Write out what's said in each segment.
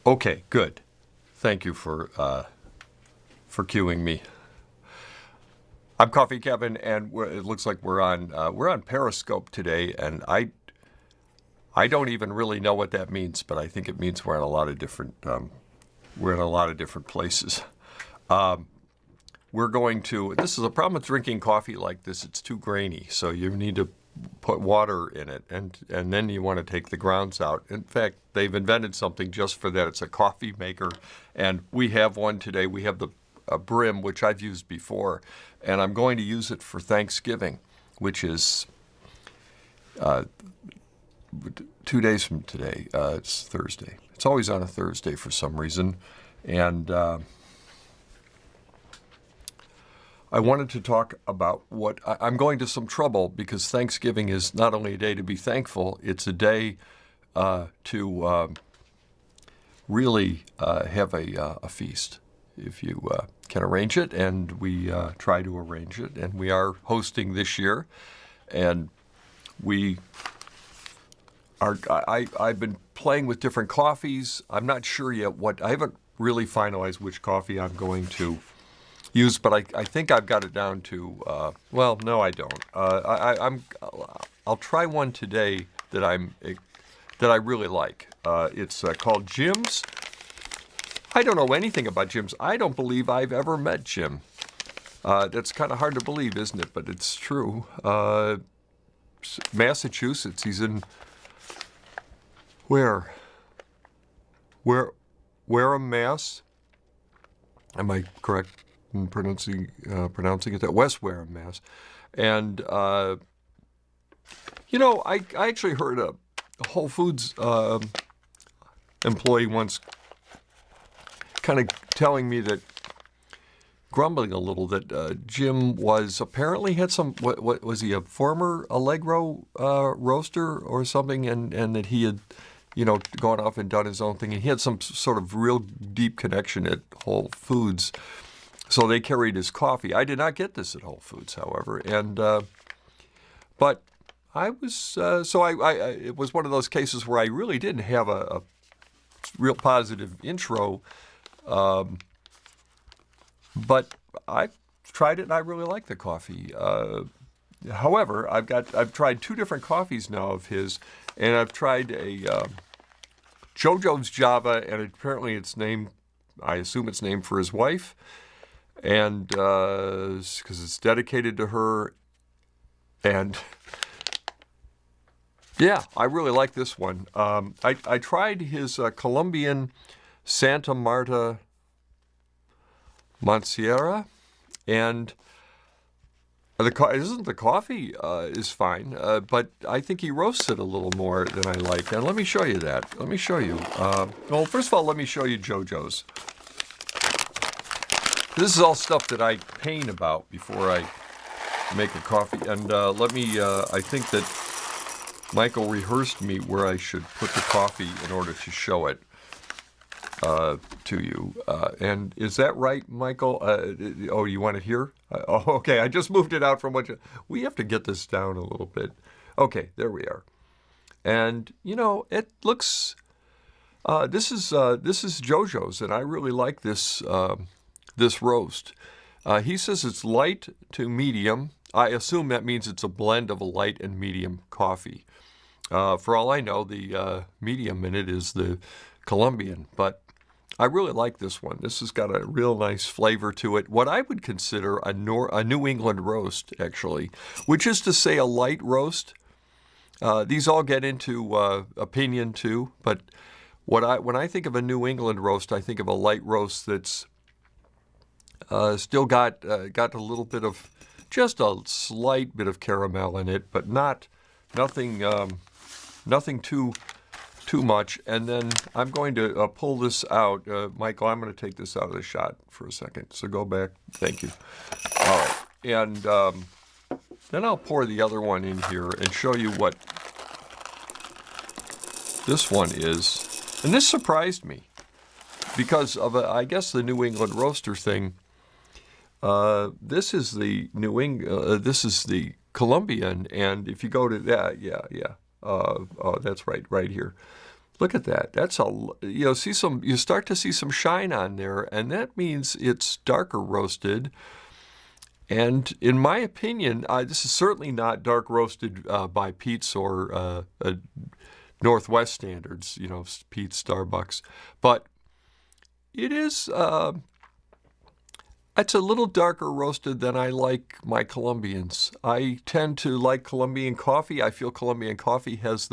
Okay, good. Thank you for cueing me. I'm Coffee Kevin, and it looks like we're on Periscope today, and I don't even really know what that means, but I think it means we're in a lot of different places. We're going to. This is a problem with drinking coffee like this. It's too grainy, so you need to put water in it, and then you want to take the grounds out. In fact, they've invented something just for that. It's a coffee maker, and we have one today. We have the Brim, which I've used before, and I'm going to use it for Thanksgiving, which is 2 days from today. It's Thursday. It's always on a Thursday for some reason, and I wanted to talk about what I'm going to some trouble because Thanksgiving is not only a day to be thankful, it's a day to really have a feast if you can arrange it, and we try to arrange it, and we are hosting this year, and I've been playing with different coffees. I'm not sure yet I haven't really finalized which coffee I'm going to use, but I think I've got it down to, well, no, I don't. I'll try one today that I really like. It's called Jim's. I don't know anything about Jim's. I don't believe I've ever met Jim. That's kind of hard to believe, isn't it? But it's true. Massachusetts. He's in where? Wareham, Mass. Am I correct in pronouncing it that? West Wareham, Mass. And I actually heard a Whole Foods employee once kind of telling me that, grumbling a little, that Jim apparently had some, what was he, a former Allegro roaster or something, and that he had, gone off and done his own thing, and he had some sort of real deep connection at Whole Foods, so they carried his coffee. I did not get this at Whole Foods, however, and but I was it was one of those cases where I really didn't have a real positive intro. But I've tried it and I really like the coffee. However, I've tried two different coffees now of his, and I've tried a JoJo's Java, and apparently I assume it's named for his wife, and because it's dedicated to her, and yeah, I really like this one. I tried his Colombian Santa Marta Monsiera, and the coffee is fine, but I think he roasts it a little more than I like. And let me show you that. Let me show you. Well, first of all, let me show you JoJo's. This is all stuff that I pain about before I make a coffee. And I think that Michael rehearsed me where I should put the coffee in order to show it to you. And is that right, Michael? You want it here? Okay, I just moved it out from we have to get this down a little bit. Okay, there we are. And, it looks, this is JoJo's, and I really like this roast. He says it's light to medium. I assume that means it's a blend of a light and medium coffee. For all I know, the medium in it is the Colombian, but I really like this one. This has got a real nice flavor to it. What I would consider a New England roast, actually, which is to say a light roast. These all get into opinion too, but when I think of a New England roast, I think of a light roast that's still got a little bit of, just a slight bit of caramel in it, but nothing too much. And then I'm going to pull this out. Michael, I'm going to take this out of the shot for a second. So go back. Thank you. All right. And then I'll pour the other one in here and show you what this one is. And this surprised me because of, I guess, the New England roaster thing. This is the this is the Colombian. And if you go to that, yeah. Oh, that's right here. Look at that. That's you start to see some shine on there, and that means it's darker roasted. And in my opinion, this is certainly not dark roasted by Pete's or Northwest standards, Pete's, Starbucks, but it is. It's a little darker roasted than I like my Colombians. I tend to like Colombian coffee. I feel Colombian coffee has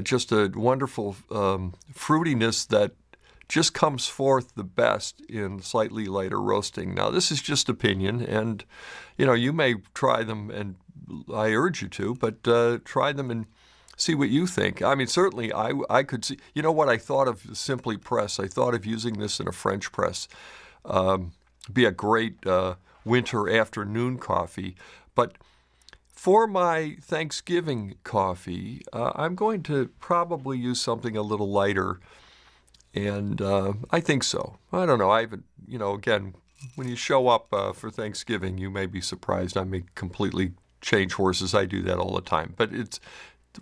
just a wonderful fruitiness that just comes forth the best in slightly lighter roasting. Now, this is just opinion, and you may try them, and I urge you to, but try them and see what you think. I mean, certainly I could see. You know what I thought of Simply Press? I thought of using this in a French press. Be a great winter afternoon coffee. But for my Thanksgiving coffee, I'm going to probably use something a little lighter. And I think so. I don't know. I haven't, again, when you show up for Thanksgiving, you may be surprised. I may completely change horses. I do that all the time. But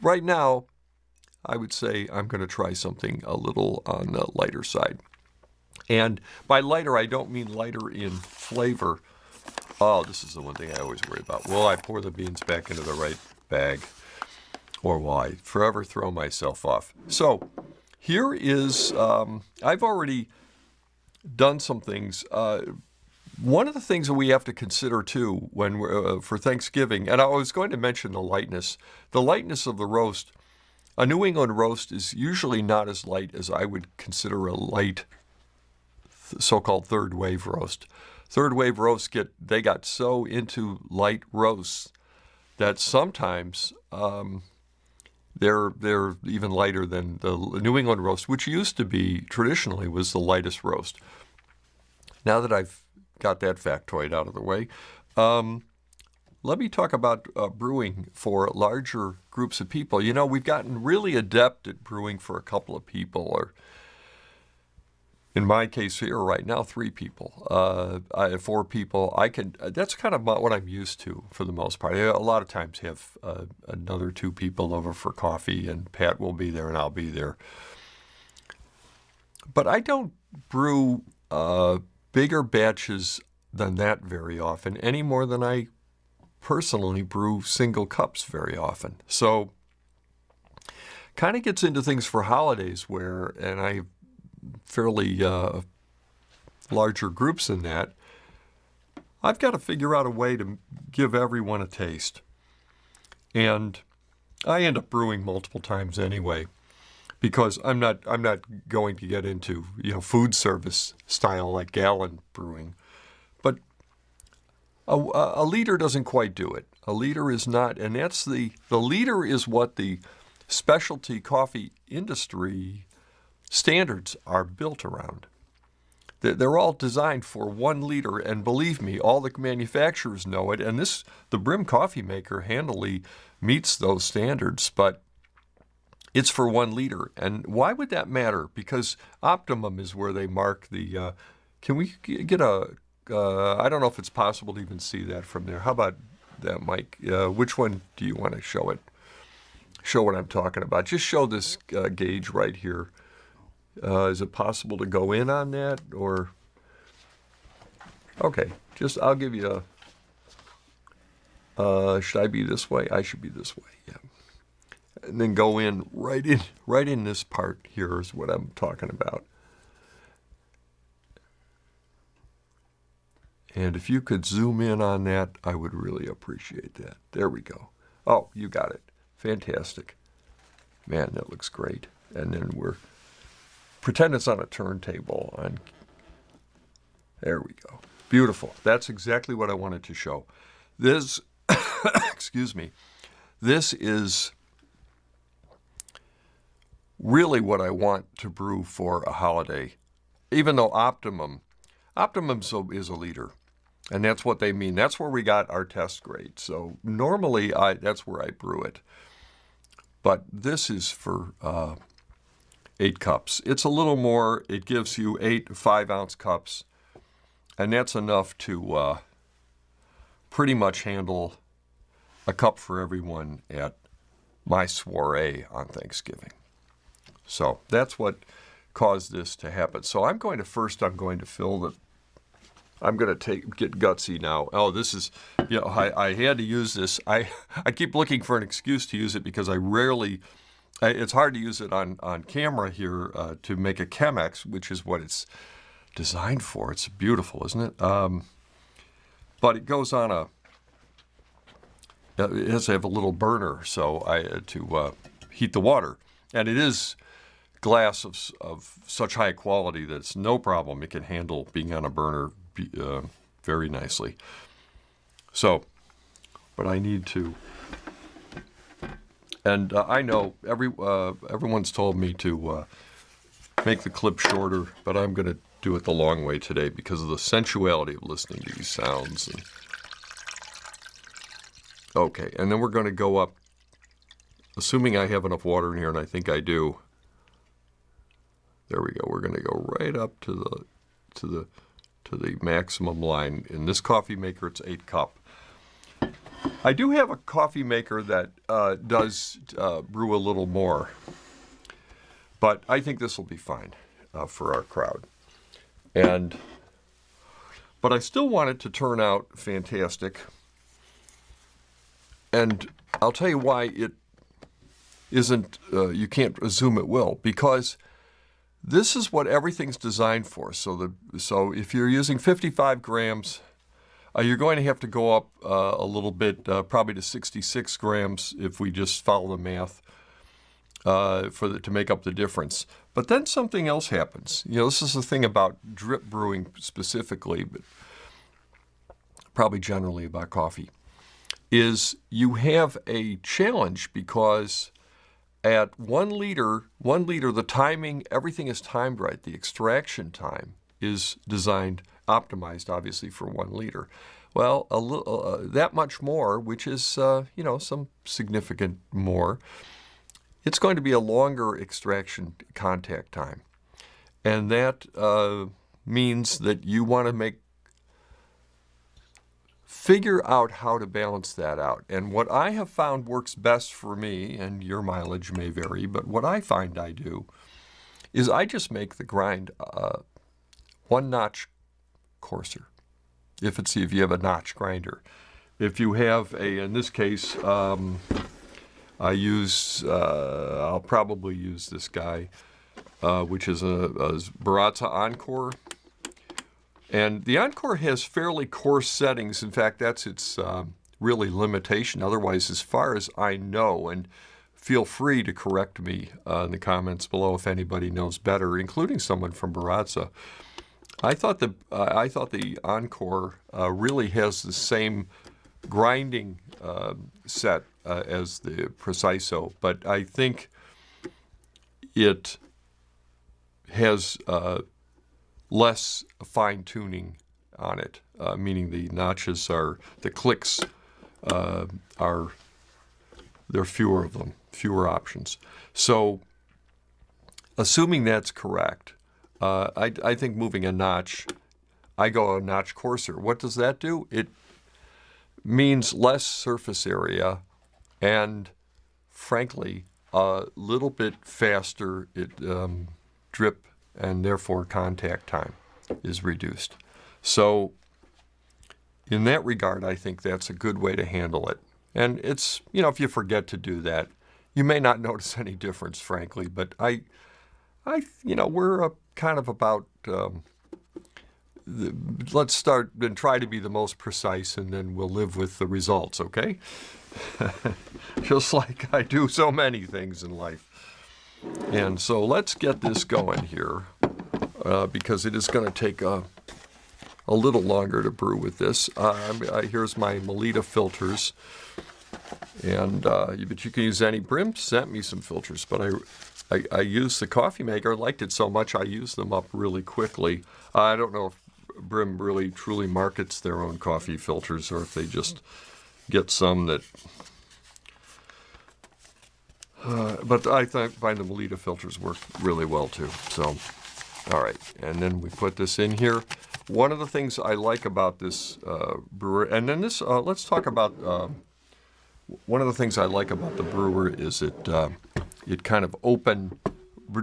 right now, I would say I'm going to try something a little on the lighter side. And by lighter, I don't mean lighter in flavor. Oh, this is the one thing I always worry about. Will I pour the beans back into the right bag? Or will I forever throw myself off? So here is, I've already done some things. One of the things that we have to consider, too, when we're, for Thanksgiving, and I was going to mention the lightness of the roast. A New England roast is usually not as light as I would consider a light so-called third wave roast. Third wave roasts got so into light roasts that sometimes they're even lighter than the New England roast, which used to be traditionally was the lightest roast. Now that I've got that factoid out of the way, let me talk about brewing for larger groups of people. We've gotten really adept at brewing for a couple of people, or in my case here right now, 3 people. 4 people. That's kind of what I'm used to for the most part. I a lot of times have another 2 people over for coffee, and Pat will be there and I'll be there. But I don't brew bigger batches than that very often, any more than I personally brew single cups very often. So kind of gets into things for holidays and I fairly larger groups than that, I've got to figure out a way to give everyone a taste. And I end up brewing multiple times anyway, because I'm not going to get into food service style like gallon brewing. But a liter doesn't quite do it. A liter is not, and that's the liter is what the specialty coffee industry standards are built around. They're all designed for 1 liter, and believe me, all the manufacturers know it, and the Brim Coffee Maker handily meets those standards, but it's for 1 liter. And why would that matter? Because Optimum is where they mark the, can we get I don't know if it's possible to even see that from there. How about that, Mike? Which one do you want to show it? Show what I'm talking about. Just show this gauge right here. Is it possible to go in on that, or? Okay, I'll give you should I be this way? I should be this way, yeah. And then go in right in this part here is what I'm talking about. And if you could zoom in on that, I would really appreciate that. There we go. Oh, you got it. Fantastic. Man, that looks great. And then pretend it's on a turntable. There we go. Beautiful. That's exactly what I wanted to show. This, excuse me, this is really what I want to brew for a holiday. Even though Optimum is a liter. And that's what they mean. That's where we got our test grade. So normally that's where I brew it. But this is for 8 cups. It's a little more. It gives you 8 5-ounce cups, and that's enough to pretty much handle a cup for everyone at my soiree on Thanksgiving. So that's what caused this to happen. So I'm going to fill the, I'm going to get gutsy now. Oh, this is, I had to use this. I keep looking for an excuse to use it because it's hard to use it on camera here to make a Chemex, which is what it's designed for. It's beautiful, isn't it? But it goes on it has to have a little burner to heat the water. And it is glass of such high quality that it's no problem. It can handle being on a burner very nicely. So, but I need to, and I know everyone's told me to make the clip shorter, but I'm going to do it the long way today because of the sensuality of listening to these sounds. Okay, and then we're going to go up, assuming I have enough water in here, and I think I do. There we go. We're going to go right up to the maximum line. In this coffee maker, it's 8 cup. I do have a coffee maker that does brew a little more, but I think this will be fine for our crowd. But I still want it to turn out fantastic. And I'll tell you why it isn't, you can't assume it will, because this is what everything's designed for. So if you're using 55 grams, you're going to have to go up a little bit, probably to 66 grams if we just follow the math to make up the difference. But then something else happens. This is the thing about drip brewing specifically, but probably generally about coffee, is you have a challenge because at 1 liter, the timing, everything is timed right. The extraction time is optimized, obviously, for 1 liter. Well, that much more, which is, some significant more, it's going to be a longer extraction contact time. And that means that you want to figure out how to balance that out. And what I have found works best for me, and your mileage may vary, but what I find I do is I just make the grind 1 notch coarser. If you have a notch grinder. If you have in this case, I'll probably use this guy, which is a Baratza Encore. And the Encore has fairly coarse settings. In fact, that's its really limitation. Otherwise, as far as I know, and feel free to correct me in the comments below if anybody knows better, including someone from Baratza. I thought the Encore really has the same grinding set as the Preciso, but I think it has less fine-tuning on it, meaning the notches the clicks there are fewer of them, fewer options. So assuming that's correct, I think moving a notch, I go a notch coarser. What does that do? It means less surface area and, frankly, a little bit faster drip, and therefore contact time is reduced. So in that regard, I think that's a good way to handle it. And it's, if you forget to do that, you may not notice any difference, frankly, but we're kind of about, let's start and try to be the most precise, and then we'll live with the results, okay? Just like I do so many things in life. And so let's get this going here, because it is going to take a little longer to brew with this. Here's my Melita filters, and but you can use any. Brim sent me some filters, but I used the coffee maker. I liked it so much I used them up really quickly. I don't know if Brim really truly markets their own coffee filters, or if they just get some that... but I find the Melita filters work really well too. So, all right, and then we put this in here. One of the things I like about this brewer, and then this, let's talk about, one of the things I like about the brewer is it kind of open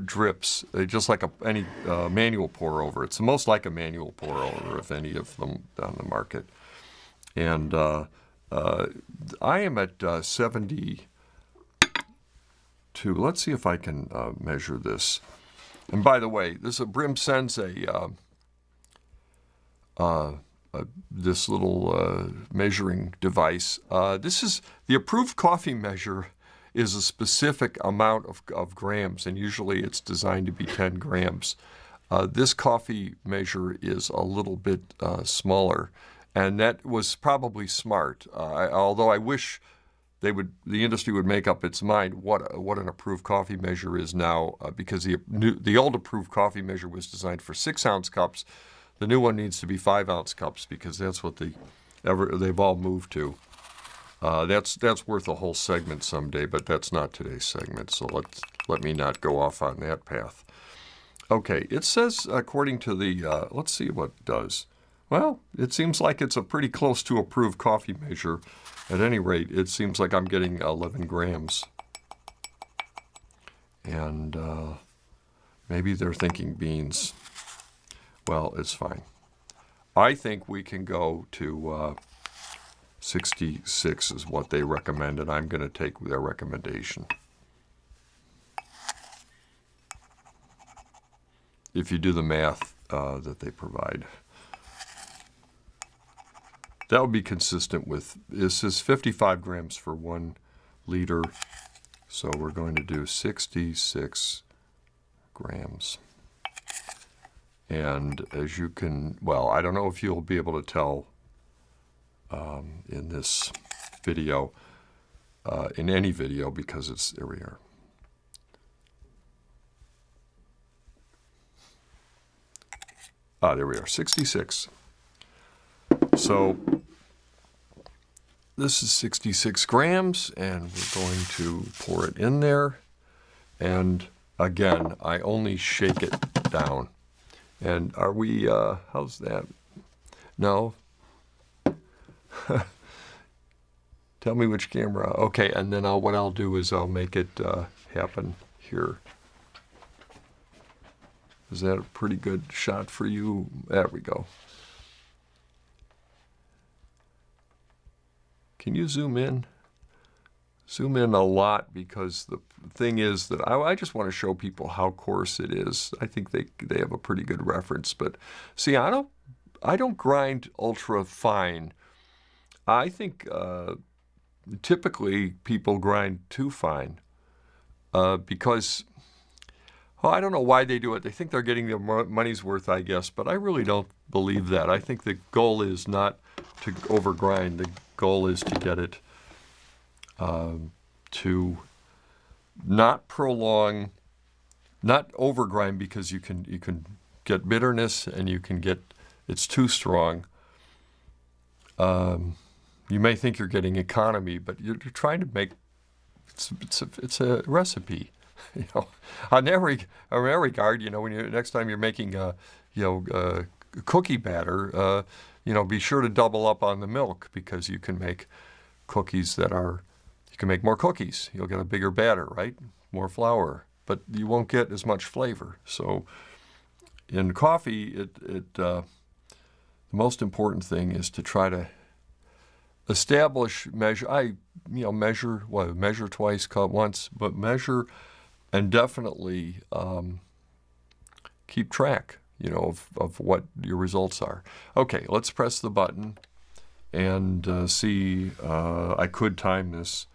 drips, just like any manual pour over. It's the most like a manual pour over of any of them on the market. And I am at 72. Let's see if I can measure this. And by the way, Brim sends this little measuring device. This is the approved coffee measure. Is a specific amount of grams, and usually it's designed to be 10 grams. This coffee measure is a little bit smaller, and that was probably smart. Although I wish the industry would make up its mind what an approved coffee measure is now, because the old approved coffee measure was designed for 6-ounce cups. The new one needs to be 5-ounce cups because that's what they've all moved to. That's worth a whole segment someday, but that's not today's segment. So let me not go off on that path. Okay, it says according to the let's see what it does. Well, it seems like it's a pretty close to approved coffee measure. At any rate, it seems like I'm getting 11 grams. And maybe they're thinking beans. Well, it's fine. I think we can go to 66 is what they recommend, and I'm going to take their recommendation. If you do the math that they provide. That would be consistent with, this is 55 grams for 1 liter, so we're going to do 66 grams. And as you can, well, I don't know if you'll be able to tell in this video, in any video, because it's, there we are. There we are, 66. So this is 66 grams, and we're going to pour it in there. And again, I only shake it down. And are we, how's that? No. Tell me which camera. Okay, and then what I'll do is I'll make it happen here. Is that a pretty good shot for you? There we go. Can you zoom in? Zoom in a lot, because the thing is that I just want to show people how coarse it is. I think they have a pretty good reference. But see, I don't grind ultra fine. I think typically people grind too fine because, well, I don't know why they do it. They think they're getting their money's worth, I guess, but I really don't believe that. I think the goal is not to overgrind. The goal is to get it to not prolong, not overgrind, because you can get bitterness and you can get, it's too strong. You may think you're getting economy, but you're trying to make, it's a recipe. You know, in every regard, you know, when next time you're making cookie batter, you know, be sure to double up on the milk, because you can make cookies that are, you can make more cookies. You'll get a bigger batter, right? More flour, but you won't get as much flavor. So in coffee, the most important thing is to try to establish, measure. Measure twice, cut once, but measure and definitely keep track, you know, of what your results are. Okay, let's press the button and see. I could time this,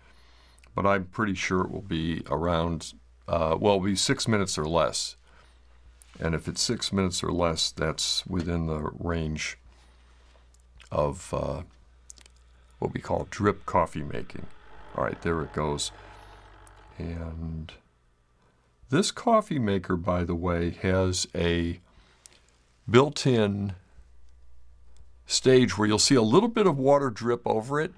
but I'm pretty sure it will be around, it'll be 6 minutes or less. And if it's 6 minutes or less, that's within the range of what we call drip coffee making. All right, there it goes. And this coffee maker, by the way, has a built-in stage where you'll see a little bit of water drip over it.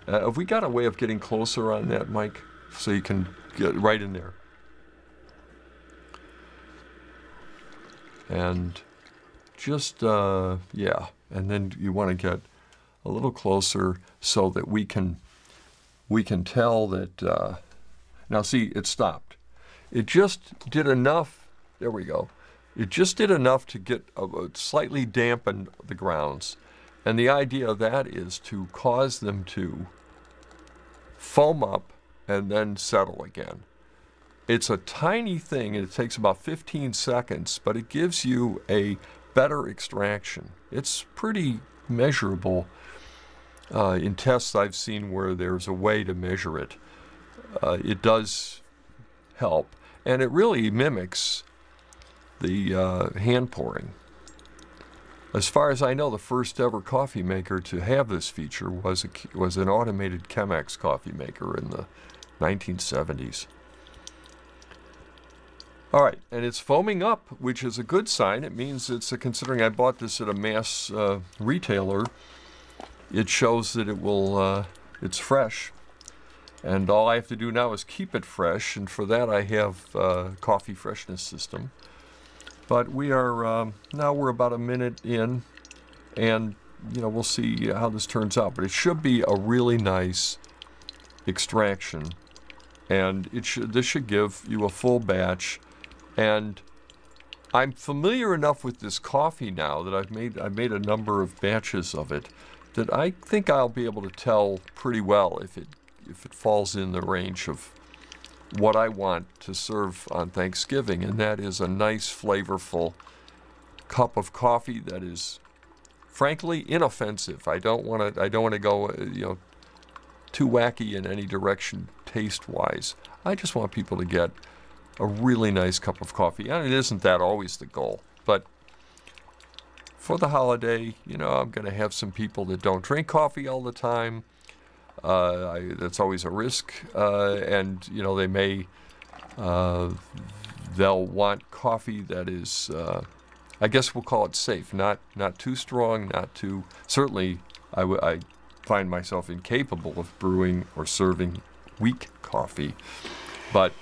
Have we got a way of getting closer on that, Mike, so you can get right in there? And just, yeah, and then you want to get a little closer so that we can tell that, now see, it stopped. It just did enough. There we go. It just did enough to get slightly dampen the grounds. And the idea of that is to cause them to foam up and then settle again. It's a tiny thing, and it takes about 15 seconds, but it gives you a better extraction. It's pretty measurable in tests I've seen where there's a way to measure it. It does help, and it really mimics the hand pouring. As far as I know, the first ever coffee maker to have this feature was an automated Chemex coffee maker in the 1970s. All right, and it's foaming up, which is a good sign. It means it's considering I bought this at a mass retailer, it shows that it will, it's fresh. And all I have to do now is keep it fresh, and for that I have a coffee freshness system. But we are, now we're about a minute in, and we'll see how this turns out. But it should be a really nice extraction, and this should give you a full batch. And I'm familiar enough with this coffee now that I've made a number of batches of it that I think I'll be able to tell pretty well if it falls in the range of what I want to serve on Thanksgiving, and that is a nice, flavorful cup of coffee that is, frankly, inoffensive. I don't want to go, too wacky in any direction taste-wise. I just want people to get a really nice cup of coffee, and it isn't that always the goal, but for the holiday, I'm going to have some people that don't drink coffee all the time. That's always a risk, and they may they'll want coffee that is, I guess we'll call it safe, not too strong, not too. Certainly, I find myself incapable of brewing or serving weak coffee, but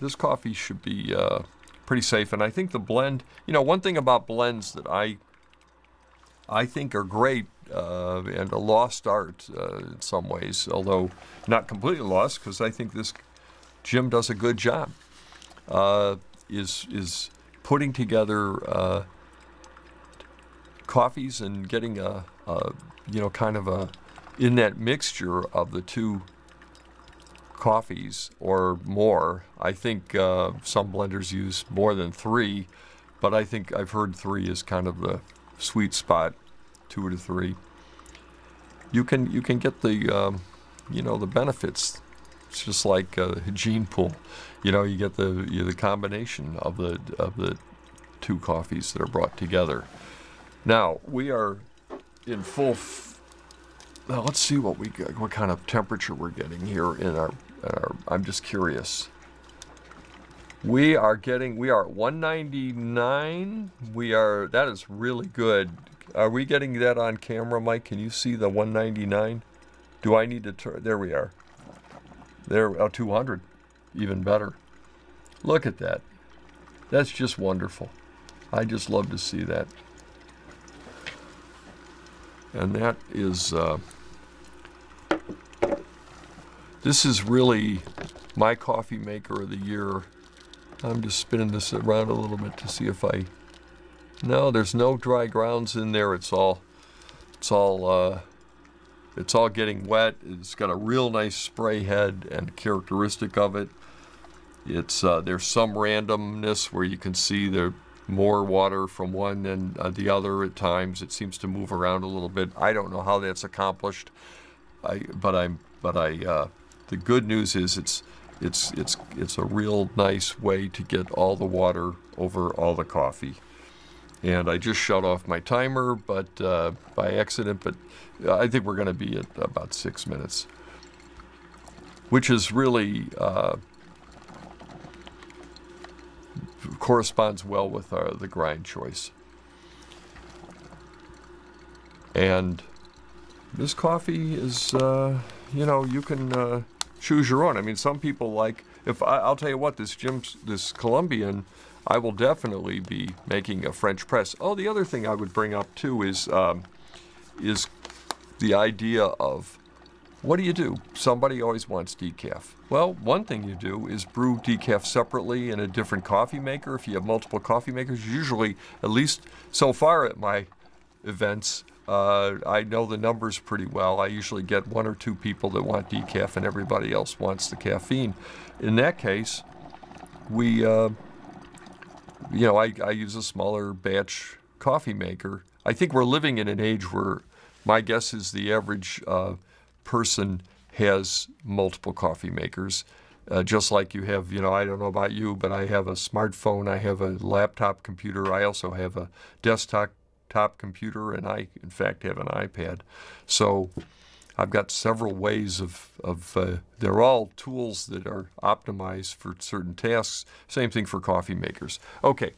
this coffee should be pretty safe. And I think the blend, one thing about blends that I think are great. And a lost art in some ways, although not completely lost, because I think Jim does a good job. Is putting together coffees and getting kind of in that mixture of the two coffees or more. I think some blenders use more than 3, but I think I've heard 3 is kind of the sweet spot. 2 to 3. You can get the the benefits. It's just like a gene pool. You get the combination of the two coffees that are brought together. Now we are in full. Now let's see what kind of temperature we're getting here in our. I'm just curious. We are at 199. That is really good. Are we getting that on camera, Mike? Can you see the 199? Do I need to turn? There we are. There, 200. Even better. Look at that. That's just wonderful. I just love to see that. And that is, this is really my coffee maker of the year. I'm just spinning this around a little bit to see if no, there's no dry grounds in there. It's all getting wet. It's got a real nice spray head, and characteristic of it, it's there's some randomness where you can see the more water from one than the other at times. It seems to move around a little bit. I don't know how that's accomplished. The good news is it's a real nice way to get all the water over all the coffee. And I just shut off my timer, but by accident. But I think we're going to be at about 6 minutes, which is really corresponds well with the grind choice. And this coffee is, you can choose your own. I mean, some people like. I'll tell you what, this Colombian. I will definitely be making a French press. Oh, the other thing I would bring up too is the idea of what do you do? Somebody always wants decaf. Well, one thing you do is brew decaf separately in a different coffee maker. If you have multiple coffee makers, usually, at least so far at my events, I know the numbers pretty well. I usually get 1 or 2 people that want decaf and everybody else wants the caffeine. In that case, we, I use a smaller batch coffee maker. I think we're living in an age where my guess is the average person has multiple coffee makers. Just like you have, I don't know about you, but I have a smartphone, I have a laptop computer, I also have a desktop computer, and I, in fact, have an iPad. So I've got several ways they're all tools that are optimized for certain tasks. Same thing for coffee makers. Okay,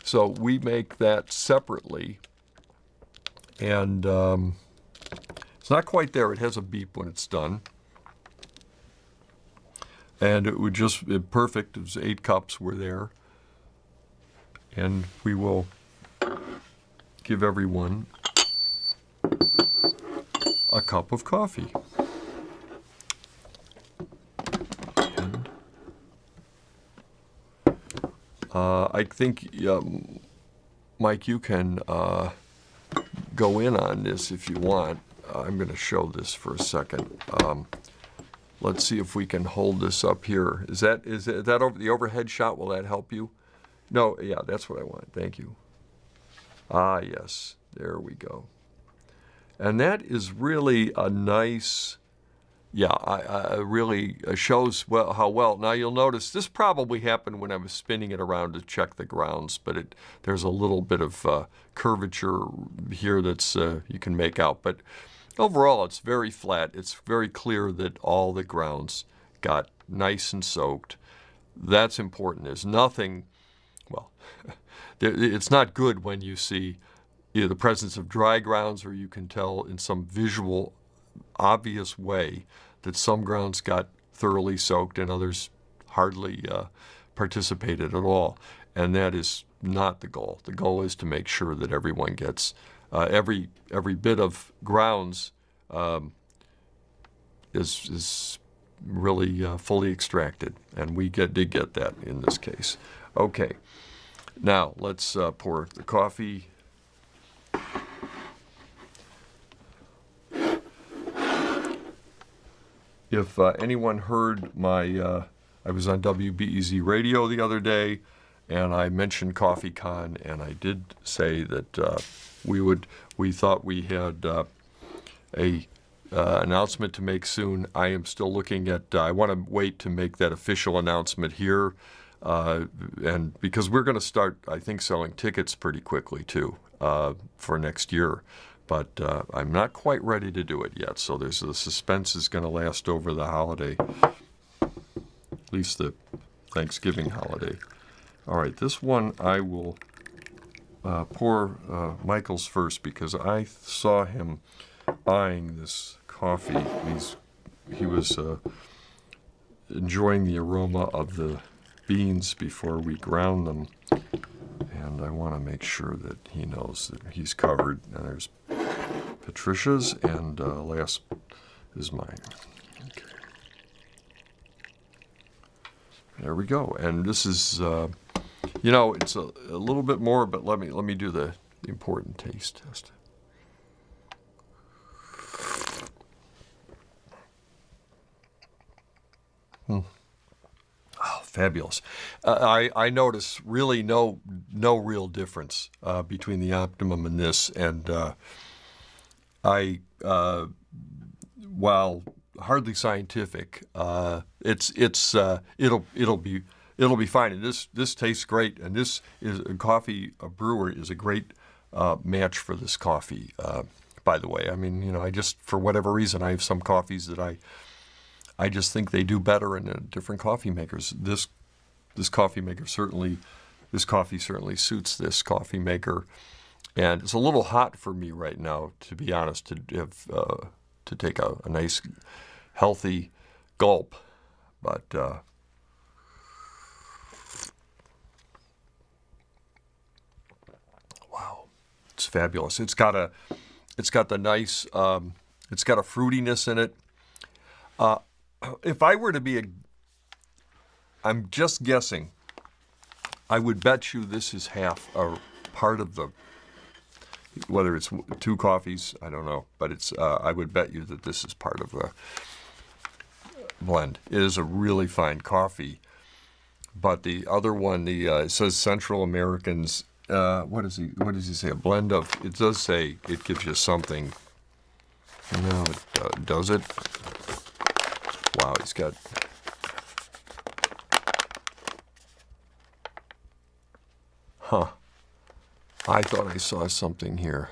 so we make that separately, and it's not quite there. It has a beep when it's done. And it would just be perfect. It was 8 cups were there. And we will give everyone a cup of coffee. And, I think, Mike, you can go in on this if you want. I'm going to show this for a second. Let's see if we can hold this up here. Is that over the overhead shot? Will that help you? No, yeah, that's what I want. Thank you. Ah, yes, there we go. And that is really a nice, really shows how well. Now you'll notice this probably happened when I was spinning it around to check the grounds, but there's a little bit of curvature here that's you can make out. But overall, it's very flat. It's very clear that all the grounds got nice and soaked. That's important. There's nothing, well, it's not good when you see either the presence of dry grounds, or you can tell in some visual, obvious way that some grounds got thoroughly soaked and others hardly participated at all. And that is not the goal. The goal is to make sure that everyone gets every bit of grounds is really fully extracted, and we did get that in this case. Okay, now let's pour the coffee. If anyone heard I was on WBEZ radio the other day, and I mentioned CoffeeCon, and I did say that we thought we had a announcement to make soon. I am still looking at. I want to wait to make that official announcement here, and because we're going to start, I think, selling tickets pretty quickly too for next year. But I'm not quite ready to do it yet. So the suspense is going to last over the holiday, at least the Thanksgiving holiday. All right, this one I will pour Michael's first, because I saw him eyeing this coffee. He was enjoying the aroma of the beans before we ground them, and I want to make sure that he knows that he's covered. And there's Patricia's, and last is mine. Okay. There we go. And this is, it's a little bit more, but let me do the important taste test. Oh, fabulous. I notice really no real difference between the Optimum and this, and while hardly scientific, it'll be fine. And this tastes great. And this is a brewer is a great match for this coffee. By the way, I mean, I just, for whatever reason, I have some coffees that I just think they do better in different coffee makers. This coffee maker this coffee certainly suits this coffee maker. And it's a little hot for me right now, to be honest, to take a nice, healthy gulp. But wow, it's fabulous. It's got the nice, it's got a fruitiness in it. If I were to be I'm just guessing, I would bet you this is half a part of the, whether it's 2 coffees, I don't know, but it's, I would bet you that this is part of the blend. It is a really fine coffee, but the other one, it says Central Americans, what does he say, a blend of, it does say it gives you something. No, does it? Wow, he's got, huh. I thought I saw something here.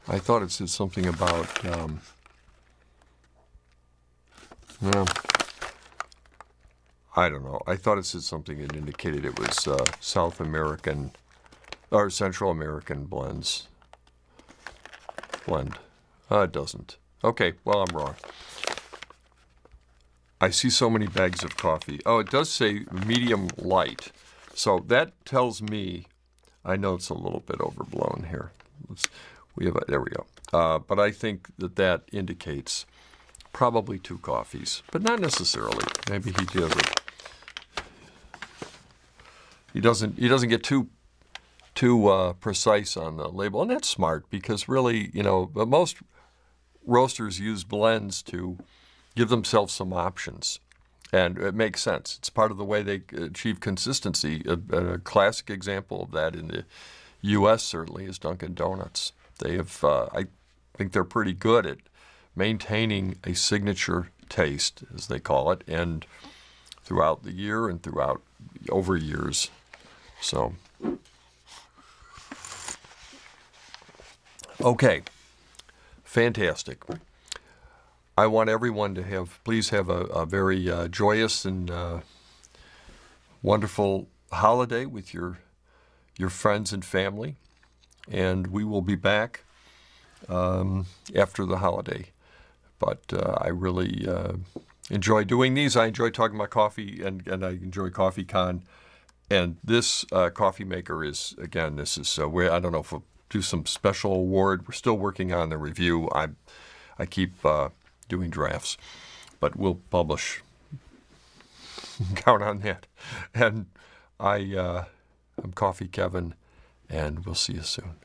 I thought it said something about, no, I don't know. I thought it said something that indicated it was South American or Central American blend. It doesn't. Okay, well, I'm wrong. I see so many bags of coffee. Oh, it does say medium light. So that tells me, I know it's a little bit overblown here. There we go. But I think that indicates probably 2 coffees, but not necessarily. Maybe he doesn't. He doesn't get too precise on the label, and that's smart because really, most roasters use blends to give themselves some options. And it makes sense. It's part of the way they achieve consistency. A classic example of that in the U.S. certainly is Dunkin' Donuts. They have, I think they're pretty good at maintaining a signature taste, as they call it, and throughout the year and throughout over years. So, okay, fantastic. I want everyone to please have a very joyous and wonderful holiday with your friends and family. And we will be back after the holiday. But I really enjoy doing these. I enjoy talking about coffee, and I enjoy Coffee Con. And this coffee maker is, again, this is, I don't know if we'll do some special award. We're still working on the review. I keep doing drafts, but we'll publish. Count on that. And I'm Coffee Kevin, and we'll see you soon.